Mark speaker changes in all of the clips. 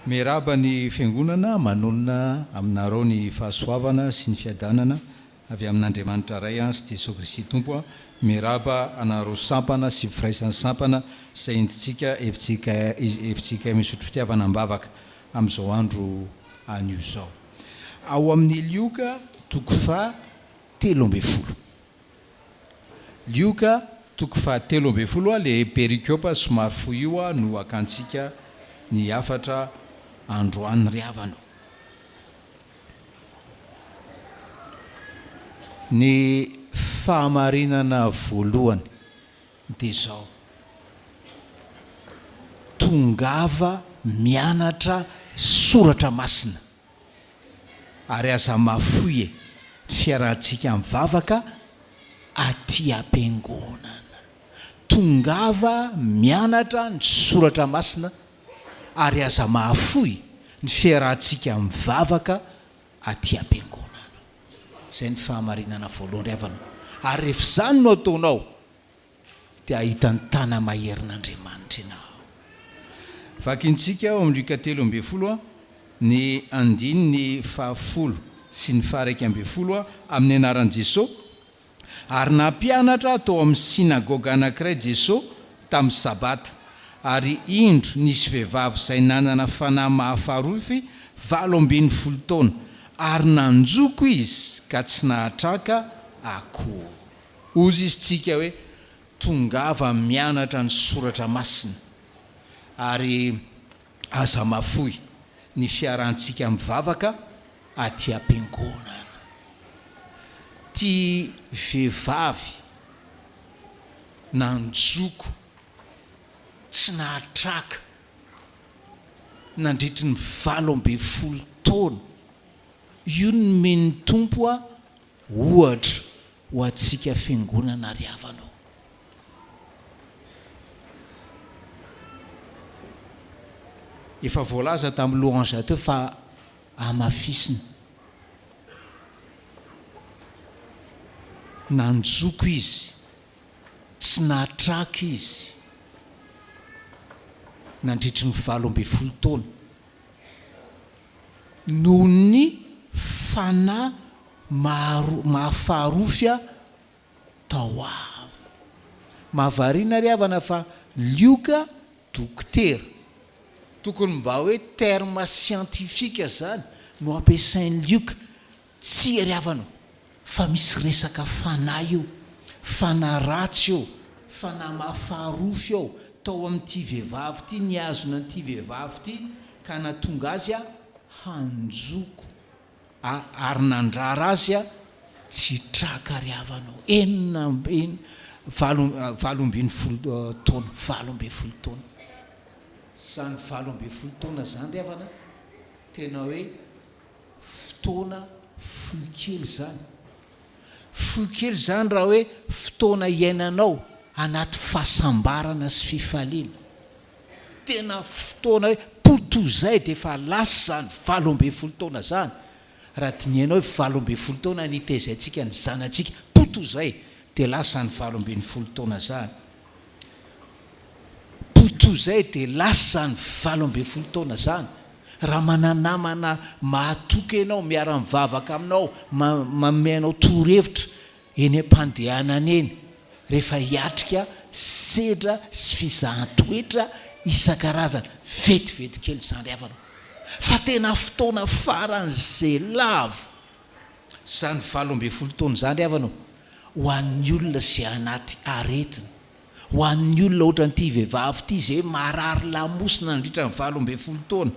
Speaker 1: Miaraba ny fiangonana manolona aminareo ny fahasoavana sy ny fiadanana avy amin'Andriamanitra ray sy Jesosy Kristy tompo a. Miaraba anareo sampana sy firaisan'ny sampana izay endritsika efitsika misotro fitiavana ambavaka amin'izao andro anio zao. Ao amin'ny lioka toko faha 13. Lioka toko faha 13 le perikiopa somary fohy io no akantsika ny afatra androany ry havana. Ny fahamarinana voalohany dia zao: tongava mianatra soratra masina ary aza mafoy fiarahantsika mivavaka aty am-piangonana. Tongava mianatra ny soratra masina ary aza mahafoy ny fiarahantsika mivavaka aty am-piangonana. Izay ny fahamarinana voalohany havana. Ary rehefa izany no ataonao dia ahitany tana maherin'Andriamanitra ianao. Vakintsika ao amin'ny Luka 13 ny 10 sy ny 11 amin'ny anaran'i Jesosy. Ary nampianatra tao amin'ny sinagoga anankiray Jesosy tamin'ny sabata. Ary indro nisy vehivavy izay nanana fanahy mahafarofy 18 taona, ary nanjoko izy ka tsy nahatraka akoho. Ozy izy tsika hoe tongava mianatra ny soratra masina ary aza mafoy ny fiarahantsika mivavaka aty am-piangonana. Ty vehivavy nanjoko tsy nahatraka nandritry ny 18 taona, io no men'ny tompo a ohatra ho antsika fiangonana ry havanao. Efa voalaza tamin'ny louange teo fa amafisina nanjoko izy, tsy nahatraka izy nandritry ny 18 taona noho ny fanahy mahafarofy tao aminy. Mahavariana ry havana fa lioka dokotera, tokony mba hoe terme scientifique zany no ampiasain'ny lioka, tsy ry havanao fa misy resaka fanahy io, fanahy ratsy io, fanahy mahafarofy ao tao amin'ity vehivavy ty, ny azona n'ity vehivavy ty ka natonga azy a hanjoko ary nandrara azy a tsy traka ry havanao. 18 taona. Zany 18 taona zany ry havana tena hoe fotoana foikely zany. Foikely zany raha hoe fotoana iainanao anaty fahasambarana sy fifaliana. Tena fotoana hoe potozay dia efa lasa zany 18 taona zany. Raha tinianao hoe 18 taona nitaizayntsika ny zanantsika, potozay dia lasa ny 18 taona zany. Potozay dia lasa ny 18 taona zany. Raha mananamana mahatoky ianao miara mivavaka aminao, mameanao torohevitra eny am-pandehanana eny, rehefa hiatrika sedra sy fizahan-toetra isan-karazany, vetivety kely zany havana. Fa tena fotoana faran'izay lava zany 18 taona zany havanao, ho an'ny olona izay anaty aretina, ho an'ny olona ohatra n'ity vehivavy ity izay marary lamosina nandritra ny 18 taona,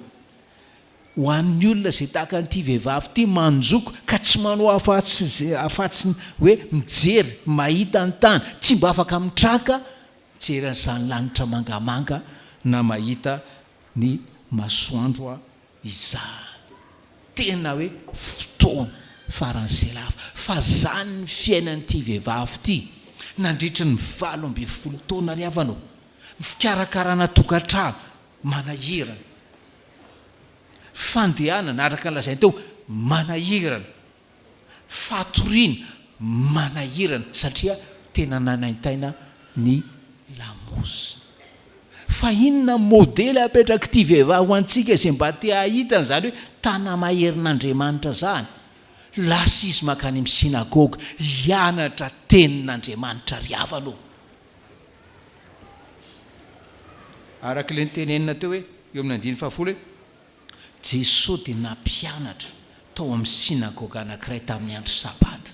Speaker 1: ho an'ny olona izay tahaka n'ity vehivavy ity manjoko ka tsy manao afatsy hoe mijery mahita ny tany, tsy mba afaka mitraka jeran'izany lanitra mangamanga na mahita ny masoandro izany. Tena hoe fotoana faran'izay lava. Fa zany ny fiainan'ity vehivavy ity nandritry ny 18 taona ry havanao. Fikarakarana tokantrano manahirana, fandehanana araka ny lazainy teo manahirana, fatoriana manahirana, satria tena nanaintaina ny lamosina. fa inona modely apetraka ty vehivavy ho antsika izay mba te hahitana zany hoe tanamaherin'Andriamanitra zany. Lasa izy makany amin'ny sinagoga hianatra tenin'Andriamanitra ry havana. Araka ilay nitenenina teo hoe eo amin'ny 9 hoe Jesosy dia nampianatra tao amin'ny sinagoga anankiray tamin'ny andro sabata.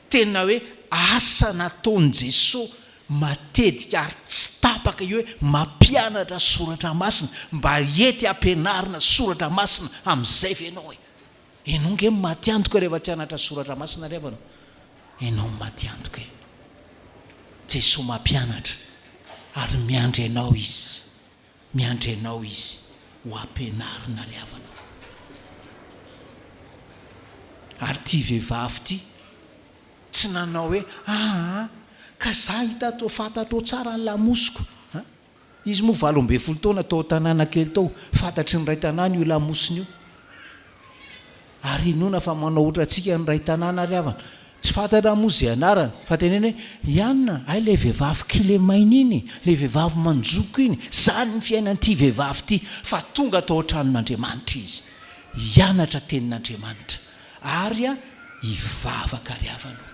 Speaker 1: Tena hoe asa nataon'i Jesosy matetika ary tsy tapaka io hoe mampianatra soratra masina mba ety ampianarina soratra masina amin'izay venao ianao nge maty antoka rehefa tsy anatra soratra masina rehefa ianao maty antoka. Jesosy mampianatra ary miandry ianao izy ho ampianarina ry havanao. Ary ty vehivavy ty tsy nanao hoe ka za hita to fantatro tsara ny lamosiko. Izy moa 12 taona tao tanàna kely tao fantatry ny ray tanàna io lamosiny io. Ary inona fa manao ohatra antsika ny ray tanàna ry havana tsy fantatra moa zay anarany fa teneny hoe ianona ay le vehivavy kilemaina iny, le vehivavy manjoko iny, zany ny fiainan'ity vehivavy ty fa tonga tao an-tranon'Andriamanitra izy hianatra tenin'Andriamanitra ary hivavaka ry havanao.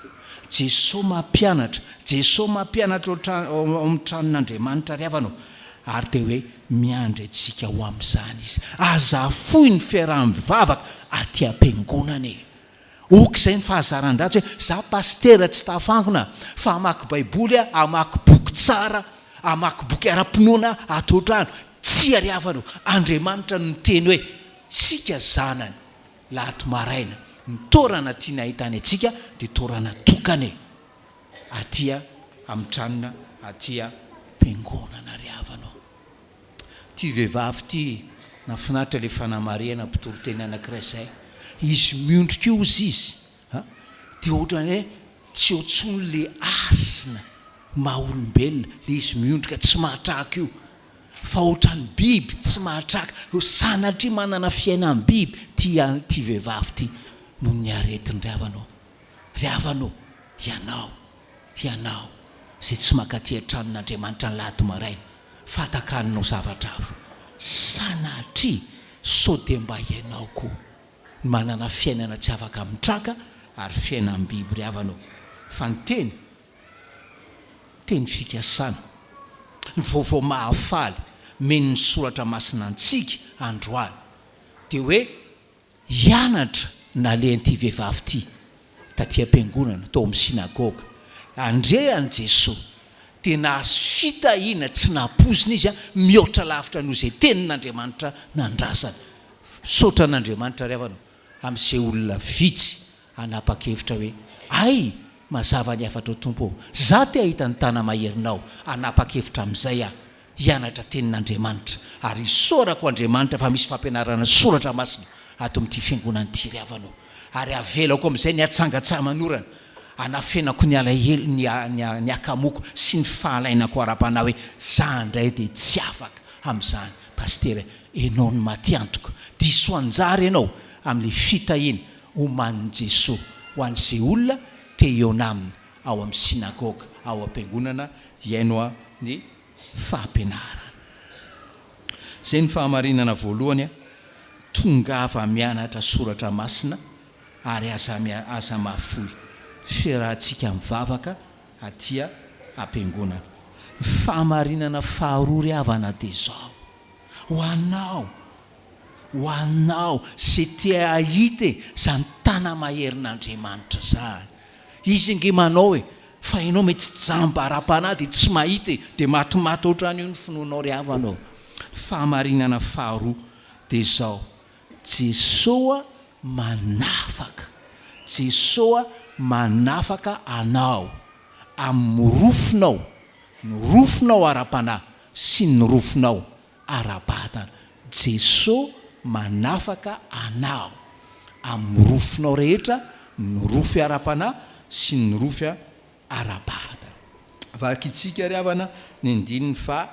Speaker 1: Jesosy mampianatra amin'ny tranon'Andriamanitra ry havanao ary dia hoe miandry antsika ho amin'izany izy. Azafoy ny fiaraha-mivavaka aty am-piangonana e. Ok izay ny fahazaran-dratsy hoe za pastera tsy tafangona fa hamaky baiboly hamaky boky tsara, hamaky boky ara-pinoana ato trano. Tsy ry havanao, Andriamanitra no teny hoe sika zanany lahato maraina ny torana tiana ahitany antsika dia torana tokany atya amin'ny tranona atya am-piangonana ry havanao. Ty vehivavy ty nafinaritra le fanamariana mpitoroteny anankiray izay. Izy miondrika io izy dia ohatrany hoe tsy otsony le asina maha-olombelona le izy miondrika tsy mahatraka io fa ohatrany biby tsy mahatraka sanatria manana fiainan'ny biby ty vehivavy ty no ny aretiny ry havanao. Ry havanao ianao zay tsy makaty an-tranon'Andriamanitra ny lahady maraina fatakaninao zavatra hafa sanatria sao dia mba ianao koa manana fiainana tsy afaka mitraka ary fiainan'ny biby ry havanao. Fa ny teny fikasana ny vaovao mahafaly meny ny soratra masina antsika androany dia hoe hianatra nalehan'ity vehivavy ty taty am-piangonana tao amin'ny sinagoga andrehan'i Jesosy dia nahazo fitahiana tsy napozina izy mihoatra lavitra noho izay tenin'Andriamanitra nandrasany. Saotra an'Andriamanitra ry havanao amin'izay olona vitsy anapa-kevitra hoe ay mazava ny afatra tompo za te ahita ny tanamaherinao anapa-kevitra amin'izay hianatra tenin'Andriamanitra ary isorako Andriamanitra fa misy fampianarana soratra masina ato amin'ity fiangonana ity ry havanao ary avelako amin'izay ny atsangatsaha-manorana anafenako ny alahelo ny akamoko sy ny fahalainako ara-panahy hoe za indray dia tsy afaka amin'izany pastera ianao ny maty antoka diso anjara ianao amin'le fitahiana omanin'i Jesosy ho an'izay olona te iona aminy ao amin'ny sinagoga ao am-piangonana iaino ny fampianarana. Zay ny fahamarinana voalohany tonga ava mianatra soratra masina ary aza mahafoy fiarahantsika mivavaka atya am-piangonana. Fahamarinana faharoa ry havana dia zao ho anao zay te ahita zany tanamaherin'Andriamanitra zany. Izy nge manao hoe fa ianao mety tsy jamba ara-panahy dia tsy mahita dia matimaty ohatrany io ny finoanao ry havanao. Fahamarinana faharoa dia zao Jesosy manafaka anao amin'ny rofinao ara-panahy sy ny rofinao ara-batana. Jesosy manafaka anao amin'ny rofinao rehetra, ny rofy ara-panahy sy ny rofy ara-batana. Vakitsika ry havana ny 12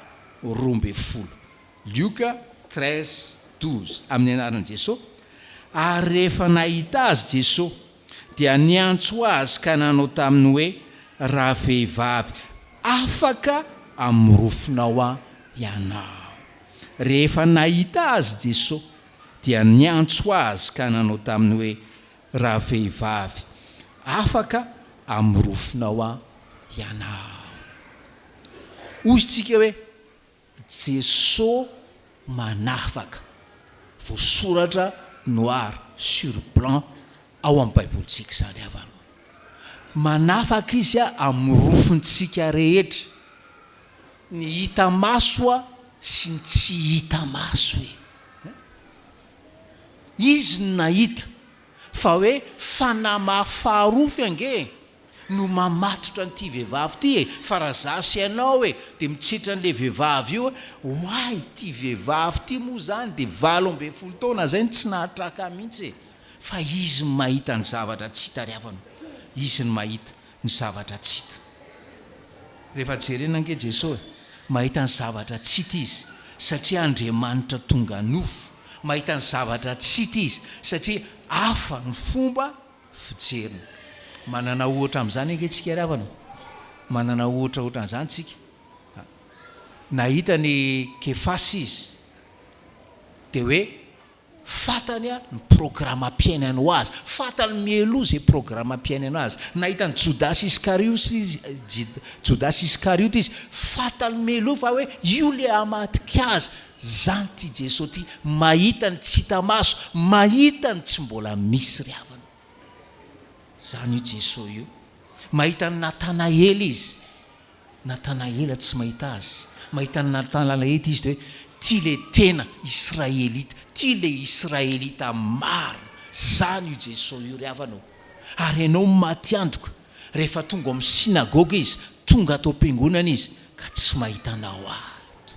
Speaker 1: Luka 13:12 amin'ny anaran'i Jesosy. Ary rehefa nahita azy Jesosy dia niantso azy ka nanao taminy hoe raha vehivavy afaka amin'ny rofinao ianao. Rehefa nahita azy Jesosy dia niantso azy ka nanao taminy hoe raha vehivavy, afaka amirofinao a ianao. Hoy isika hoe Jesosy manafaka, voasoratra noir sur blanc ao amin'ny baibolintsika izany havana. Manafaka izy amirofintsika rehetra, ny hita maso a sy ny tsy hita maso izy no nahita, fa hoe fanamaha faharofy ange no mamatotra n'ity vehivavy ty fa raha zasy ianao dia mitsitrana le vehivavy io hoay ty vehivavy ty moa zany dia 18 taona zay tsy nahatraka mihitsy fa izy no mahita ny zavatra tsy hita riavana, izy no mahita ny zavatra tsy hita. Rehefa jerena ange Jesosy mahita ny zavatra tsy hita izy satria Andriamanitra tonga nofo, mahita ny zavatra tsy hita izy satria hafa ny fomba fijeriny. Manana ohatra amin'izany ange tsika riavana, manana ohatra an'izany tsika. Nahita ny Kefasy izy dia hoe fatany ny programam-piainana ho azy, fatany mielo izay programam-piainana azy. Nahita ny Jodasy Iskarioty izy, fatany mielo fa hoe io le hamatika azy. Zany ty Jesosy ty, mahita ny tsy hita maso, mahita ny tsy mbola misy riavana. Zany io Jesosy io. Mahita ny Natanaely izy, Natanaely tsy mahita azy, mahita ny Natanaely izy dia hoe ty le tena Israelita, ty le Israelita marina. Zany io Jesosy io riavanao. Ary ianao maty antoka rehefa tonga amin'ny sinagoga izy, tonga atao am-piangonana izy ka tsy mahita anao ato.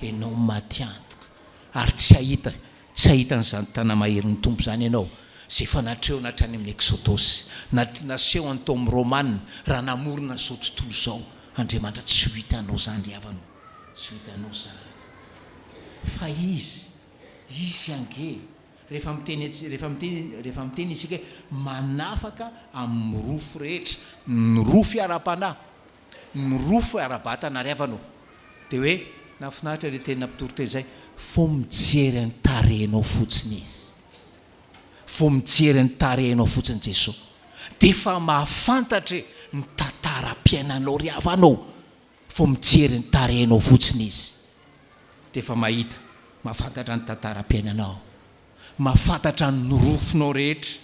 Speaker 1: Ianao maty antoka ary tsy ahita n'izany tanàmahery tompo zany ianao. Zay fa natrehona hatrany amin'ny Exodosy, naseho any tao amin'ny Romanina, raha namorona zao tontolo zao, Andriamanitra tsy ho hitanao zany riavanao, tsy ho hitanao zany. Fa izy ange rehefa miteny isika manafaka amin'ny rofo rehetra, ny rofo ara-panahy, ny rofo ara-batana riavanao. Dia hoe nafinahitra le tena mpitoroteny izay, fo mijery ny tarehinao fotsiny izy, fo mijery ny tarehinao fotsiny Jesosy dia fa mahafantatra ny tantaram-piainanao riavanao. Fo mijery ny tarehinao fotsiny izy dia fa mahafantatra ny tantaram-piainanao, mahafantatra ny rofinao rehetra,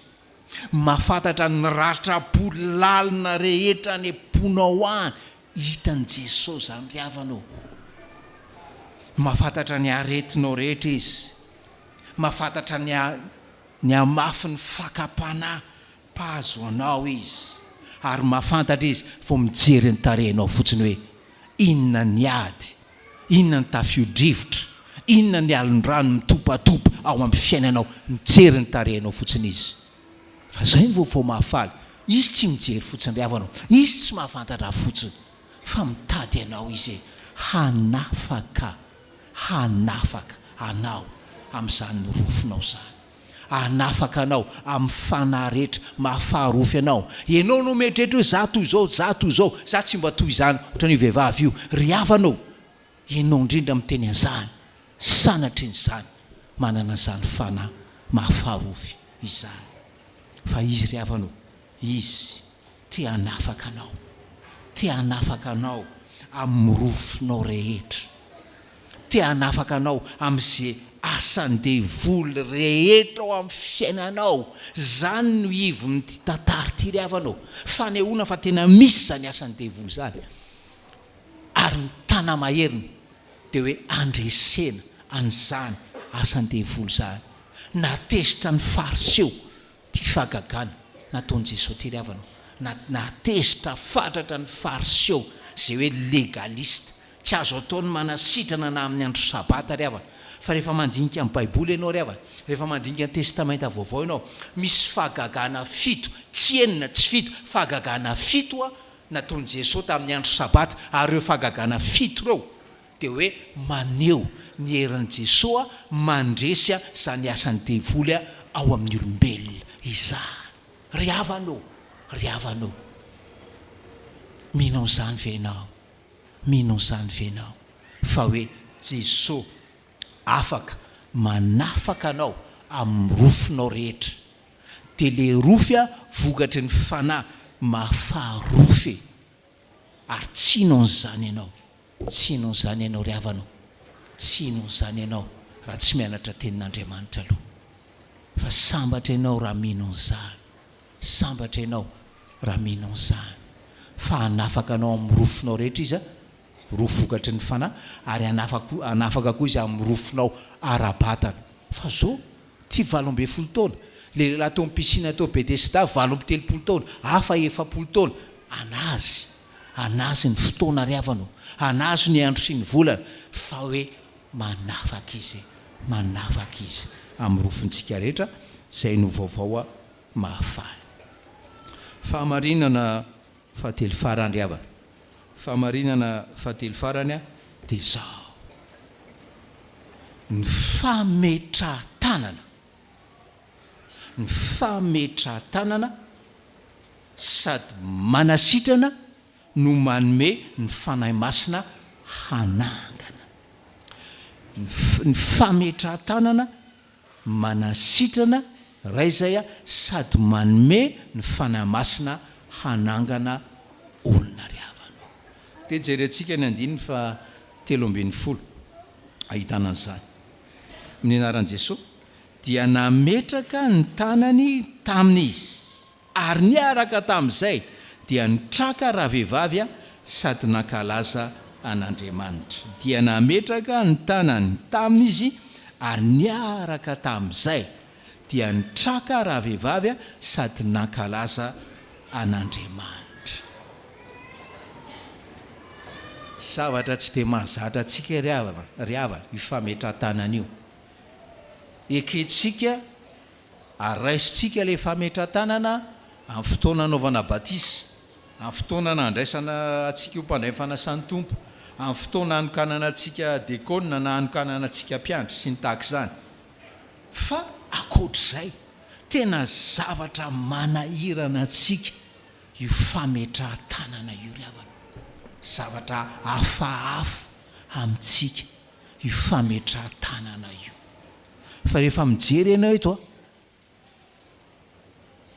Speaker 1: mahafantatra ny ratra-polo lalina rehetra ny amponao any. Hitan'ny Jesosy zany riavanao. Mahafantatra ny aretinao rehetra izy, mahafantatra ny amafy ny fakapana mpahazo anao izy, ary mahafantatra izy fo mijery ny tarehinao fotsiny hoe inona ny ady, inona ny tafio-drivotra, inona ny alon-drano mitopatopa ao amin'ny fiainanao. Mijery ny tarehinao fotsiny izy. Fa zay ny fo mahafaly. Izy tsy mijery fotsiny riavanao, izy tsy mahafantatra fotsiny, fa mitady anao izy hanafaka anao amin'izany rofinao zany, hanafaka anao amin'ny fanahy rehetra, mahafaharofy anao. Ianao no mieritreritra hoe za toy izao, za tsy mba toy izany ohatran'io vehivavy io. Riavanao, ianao indrindra miteny an'izany, sanatry n'izany manana an'izany fanahy mahafaharofy izany. Fa izy riavanao, izy te hanafaka anao amin'ny rofinao rehetra, te hanafaka anao amin'izay asan-devoly rehetra ao amin'ny fiainanao. Zany no ivon'ity tantara ty riavanao, fanehoana fa tena misy zany asan-devoly zany. Ary ny tanàmaheriny dia hoe andresena an'izany asan-devoly zany, natezitra ny fariseo ty fahagagana nataon'i Jesosy ty riavanao, natezitra fatratra ny fariseo zay hoe legalista, tsy azo ataony manasitrana na amin'ny andro sabata riavana. Fa rehefa mandinika amin'ny baiboly ianao riavana, rehefa mandinika ny testamenta vaovao ianao, misy fahagagana 7, tsy enina tsy 7, fahagagana 7 nataon'i Jesosy tamin'ny andro sabata. Ary ireo fahagagana 7 ireo dia hoe maneho ny herin'i Jesosy mandresy zany asan'ny devoly ao amin'ny olombelona izany. Riavanao, minao zany ve ianao? mino izany venao fa hoe Jesosy afaka manafaka anao amin'ny rofinao rehetra, dia le rofy a vokatry ny fanahy mahafaharofy, ary tsino n'izany ianao, tsino n'izany ianao ry havanao, tsino n'izany ianao raha tsy mianatra tenin'Andriamanitra aloha, fa sambatra ianao raha mino n'izany, sambatra ianao raha mino n'izany, fa hanafaka anao amin'ny rofinao rehetra izy a, rofo vokatry ny fanahy, ary hanafaka koa izy amin'ny rofinao ara-batana. Fa zao ty 12 taona, le lehilahy tao am'piscine tao Betesda 13 taona, hafa 7 taona, anazy ny fotoana ry havanao, anazy ny andro sy ny volana, fa hoe manafaka izy amin'ny rofontsika rehetra zay no vaovao mahafaly. Fahamarinana fahatelo farany ry havana, fahamarinana fahatelo farany a dia zao: ny fametrahantanana sady manasitrana no manome ny fanahy masina hanangana. Ny fametrahantanana manasitrana ray zay a sady manome ny fanahy masina hanangana olona ry havana. Dia jerentsika ny 17 ahitana an'izany amin'ny anaran'i Jesosy: dia nametraka ny tanany tamin'izy, ary niaraka tamin'izay dia nitraka raha vehivavy sady nankalaza an'Andriamanitra. Dia nametraka ny tanany tamin'izy, ary niaraka tamin'izay dia nitraka raha vehivavy sady nankalaza an'Andriamanitra. Zavatra tsy dia mahazatra antsika ry havana io fametrahan-tanana io. Ekentsika araisitsika le fametrahan-tanana amin'ny fotoana anaovana batisa, amin'ny fotoana nandraisana atsika io mpandray fanasany tompo, amin'ny fotoana anokanana atsika dekona na anokanana atsika mpianatra sy ny tahak'izany. Fa akoatr'izay tena zavatra manahirana atsika io fametrahan-tanana io ry havana, zavatra hafahafa amintsika io fametrahan-tanana io. Fa rehefa mijery ianao eto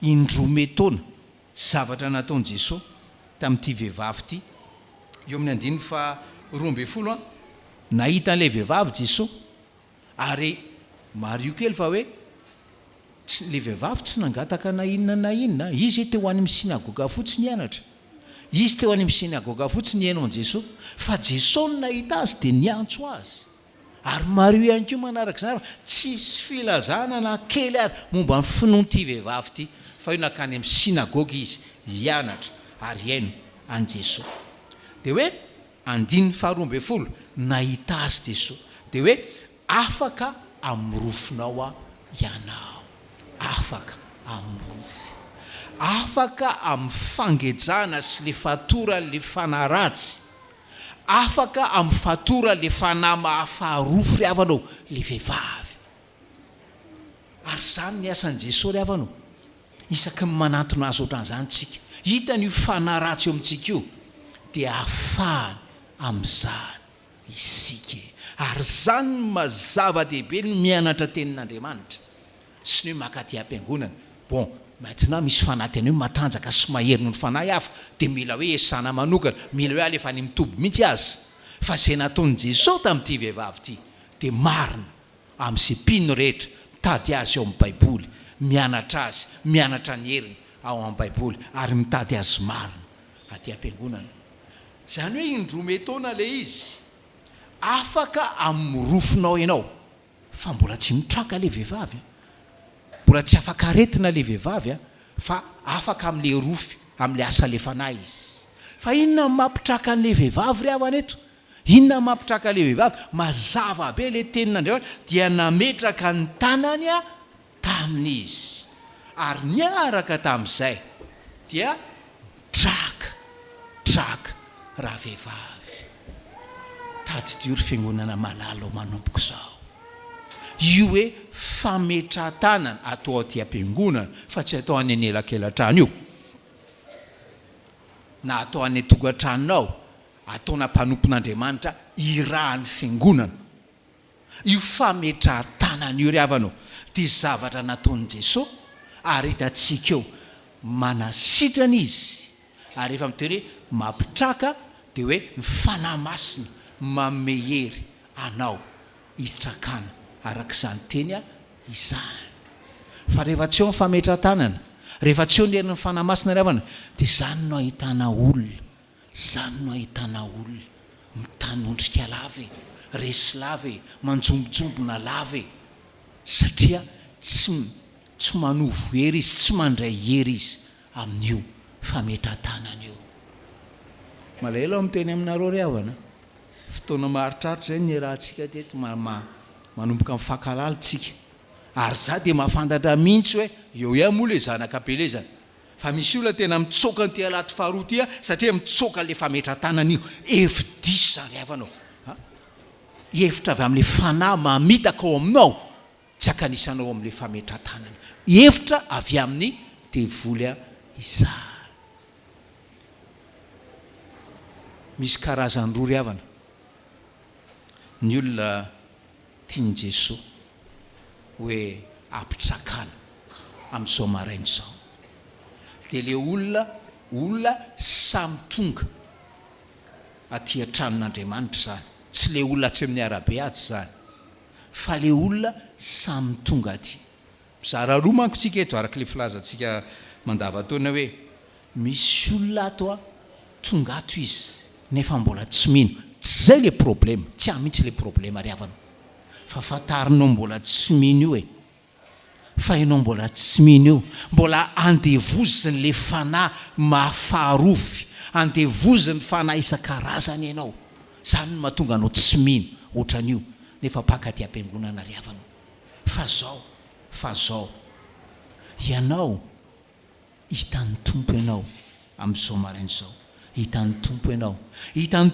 Speaker 1: indrome taona zavatra nataon'i Jesosy tamin'ity vehivavy ity, eo amin'ny 12 nahita an'ilay vehivavy Jesosy, ary mario kely fa hoe le vehivavy tsy nangataka na inona, izy teo any amin'ny sinagoga fotsiny nianatra, izy teo any amin'ny sinagoga fotsiny niainao Jesosy, fa Jesosy nahita azy dia niantso azy. Ary mario ihany koa manarak'izany, tsisy filazana na kely ary momba ny finoan'ity vehivavy ity, fa io nakany amin'ny sinagoga izy hianatra ary iaino an' Jesosy. Dia hoe 12 nahita azy Jesosy, dia hoe afaka amin'ny rofinao ianao, afaka amin'ny rofo, afaka amin'ny fangejana sy le fatora le fanaratsy, afaka amin'ny fatora le fanahy mahafaharofo ry havanao, le vehivavy. Ary zany ny asan'i Jesosy ry havanao, isaky ny manantona azy ohatran'izany tsika, hitany io fanahy ratsy eo amintsika io, dia ahafahany amin'izany isika. Ary zany mazava-dehibe ny mianatra tenin'Andriamanitra sy ny makaty am-piangonana. Bon, maintenant misy fanahy tena io matanjaka sy mahery ny fanahy hafa, dia mila hoe esana manokana, mila hoe alefa ny mitoby mihitsy azy. Fa izay nataon'i Jesosy tamin'ity vehivavy ity dia marina amin'izay mpino rehetra mitady azy eo amin'ny Baiboly, mianatra azy, mianatra ny heriny ao amin'ny Baiboly, ary mitady azy marina aty am-piangonana. Izany hoe indrome taona le izy, afaka amin'ny rofinao ianao, fa mbola tsy mitraka le vehivavy, mbola tsy afaka aretina le vehivavy, fa afaka amin'le rofy, amin'le asa le fanahy izy. Fa inona mampitraka an'le vehivavy ry havana eto? Inona mampitraka le vehivavy? Mazava be le tenin'Andriamanitra, dia nametraka ny tanany tamin'izy, ary niaraka tamin'izay dia traka raha vehivavy. Tady diory fiangonana malalo manompoko izao. Io hoe fametrahan-tanana atao aty am-piangonana, fa tsy atao any an'elakelatrano io, na atao any tokantranonao, ataona mpanompon'Andriamanitra irahan'ny fiangonana. Io fametrahan-tanana io ry havanao dia zavatra nataon'i Jesosy ary hitantsika eo manasitrana izy ary efa mitoy hoe mampitraka dia hoe ny fanahy masina mamehery anao hitrakana arak'izany teny izany. Fa rehefa tsy eo ny fametran-tanana, rehefa tsy eo ny herin'ny fanahy masina ry havana, dia zany no ahitana olona, zany no ahitana olona mitanondrika lava, resy lava, manjombonjombona lava, satria tsy manovo hery izy, tsy mandray hery izy amin'io fametran-tanana io. Malahelo aho miteny aminareo ry havana, fotoana maharitraritra zay ny rahantsika teto manomboka mifankalalitsika. Ary za dia mahafantatra mihitsy hoe eo ihany moa le zanakabelezana. Fa misy olona tena mitsoka ny tia laty faharoa tia satria mitsoka le fametran-tanana io. Hevi-diso zany havanao. Hevitra avy amin'le fanahy mamitaka ao aminao, tsy akanisanao amin'le fametran-tanana. Hevitra avy amin'ny devoly izany. Misy karazany roa ry havana. Ny olona tiany Jesosy hoe ampitrakana amin'izao maraina izao. Dia le olona samy tonga aty an-tranon'Andriamanitra zany. Tsy le olona tsy amin'ny arabe aty zany, fa le olona samy tonga aty. Mizara roa manko tsika eto araka le filazantsika mandavataona hoe misy olona ato tonga ato izy nefa mbola tsy mino. Tsy zay le problème, tsy mihitsy le problème ry havana. Fa fatarinao mbola tsy mino io fa ianao mbola tsy mino io, mbola andevoziny le fanahy mahafaharofy, andevoziny fanahy isan-karazany ianao. Zany no mahatonga anao tsy mino ohatran'io, nefa pakaty am-piangonana ry havanao. Fa zao ianao hitan'ny tompo ianao amin'izao maraina izao. Hitan'ny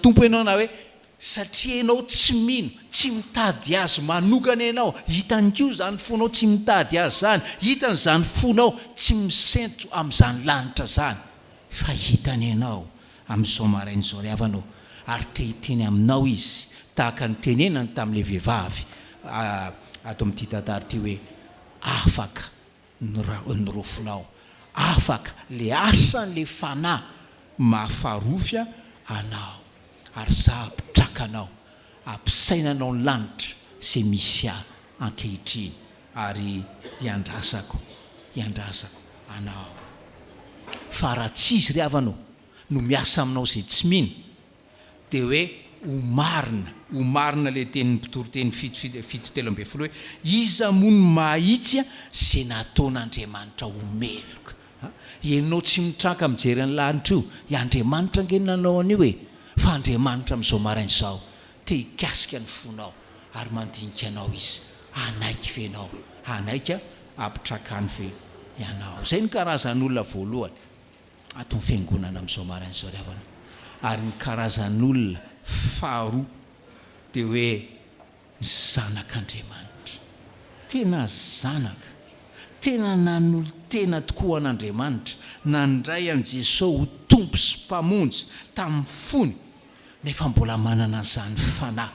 Speaker 1: tompo ianao na hoe satria ianao tsy mino, tsy mitady azy manokana ianao. Hitany koa zany fonao tsy mitady azy zany, hitany zany fonao tsy misento amin'izany lanitra zany, fa hitany ianao amin'izao maraina izao ry havanao. Ary tehiteny aminao izy tahaka ny tenenany tamin'le vehivavy ato amin'ity tantara ity hoe afaka ny rofinao, afaka le asan'le fanahy mahafarofy anao. Ary za ampitrakanao, ampisainanao ny lanitra izay misy ankehitriny ary hiandrasako anao. Fa raha tsy izy ry havanao no miasa aminao izay tsy mino, dia hoe ho marina le tenin'ny mpitoroteny fito telo amby folo hoe iza moa no mahitsy izay nataon'Andriamanitra omeloka. Ianao tsy mitraka mijery ny lanitra io, i Andriamanitra angenanao an'io fa Andriamanitra amin'izao maraina izao te hikasika ny fonao ary mandinika anao izy. Anaiky ve ianao? Anaika ampitrakany ve ianao? Zay ny karazan'olona voalohany ato ny fiangonana amin'izao maraina izao ry havana. Ary ny karazan'olona faharoa dia hoe ny zanak'Andriamanitra. Tena zanaka, tena nanolo tena tokoa an'Andriamanitra, nandray an' Jesosy ho tompo sy mpamonjy tamin'ny fony, nefa mbola manana an'izany fanahy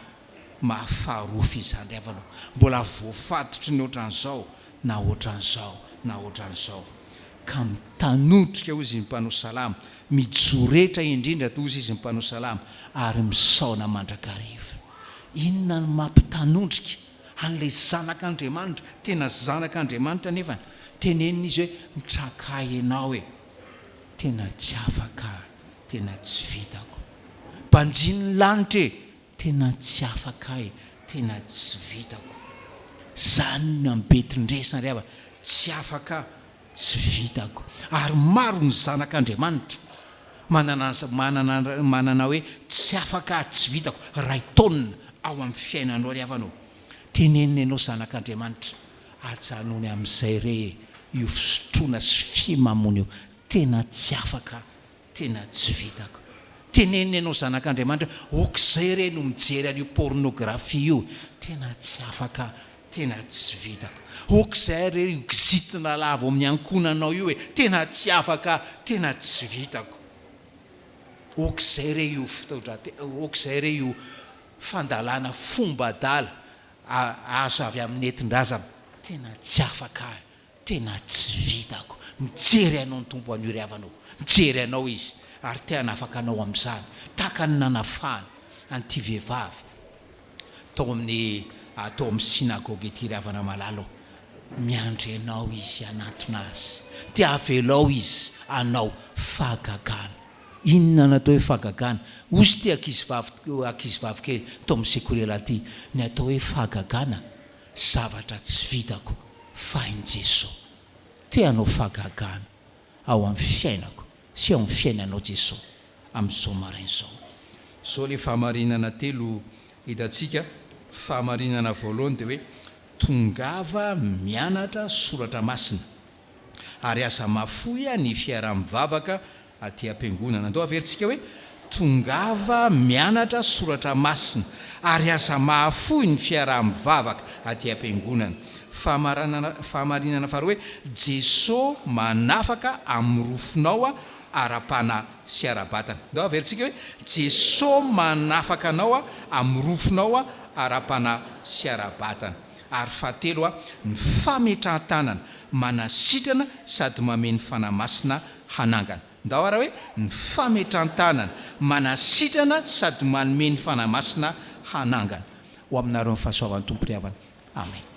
Speaker 1: mahafaharofy izany ry havanao. Mbola voafatotry ny ohatran'izao na ohatran'izao. Ka mitanotrika hozy ny mpanao salama, mijoretra indrindra tozy izy ny mpanao salama ary misaona mandrakariva. Inona no mampitanondrika an'ilay zanak'Andriamanitra, tena zanak'Andriamanitra nefa tenenina izy hoe mitrakay ianao tena tsy afaka, tena tsy vitako. Mbanjiny lanitra tena tsy afaka, tena tsy vitako. Zany no ambetindresina ry havana, tsy afaka, tsy vitako. Ary maro ny zanak'Andriamanitra manana hoe tsy afaka, tsy vitako ray taonina ao amin'ny fiainanao ry havanao. Tenenina ianao zanak'Andriamanitra, ajanony amin'izay re io fisotroana sy fimamoana io, tena tsy afaka, tena tsy vitako. Tenenina ianao zanak'Andriamanitra, okizay re no mijery an'io pornografia io, tena tsy afaka, tena tsy vitako. Okizay re io kizitina lava amin'ny ankonanao io tena tsy afaka, tena tsy vitako. ok'izay re io ok'izay re io fandalana fomba adala azo avy amin'ny entin-drazana tena tsy afaka tena tsy vitako mijery anao ny tompo an'io riavanao mijery anao izy ary teana afaka anao amin'izany taka ny nanafany an'ity vehivavy atao amin'ny sinagoga ety riavana malalo miandry anao izy anatona azy tia avelao izy anao fahagagana inona natao hoe fahagagana ozy ty akizivavy kely tao amin'ny sekolela ty ny atao hoe fahagagana zavatra tsy vitako fa in Jesosy tia anao fahagagana ao amin'ny fiainako sy ao amin'ny fiainanao Jesosy amin'izao marain'izao.
Speaker 2: Zao le fahamarinana telo hitantsika. Fahamarinana voalohany dia hoe tongava mianatra soratra masina ary aza mafoya ny fiaraha-mivavaka aty am-piangonana. Andao averintsika hoe tongava mianatra soratra masina ary aza mahafoy ny fiaraha-mivavaka aty am-piangonana. Fahamarinana faharoa hoe Jesosy manafaka amin'ny rofinao ara-pana sy ara-batana. Andao averintsika hoe Jesosy manafaka anao amin'ny rofinao ara-pana sy ara-batana. Ary fahatelo ny fametran-tanana manasitrana sady mameno fanamasina hanangana. Ndao ara hoe ny fametran-tanana manasitrana sady manome ny fanamasina hanangana. Ho aminareo ny fahasoavan'ny Tompo ry havana. Amen.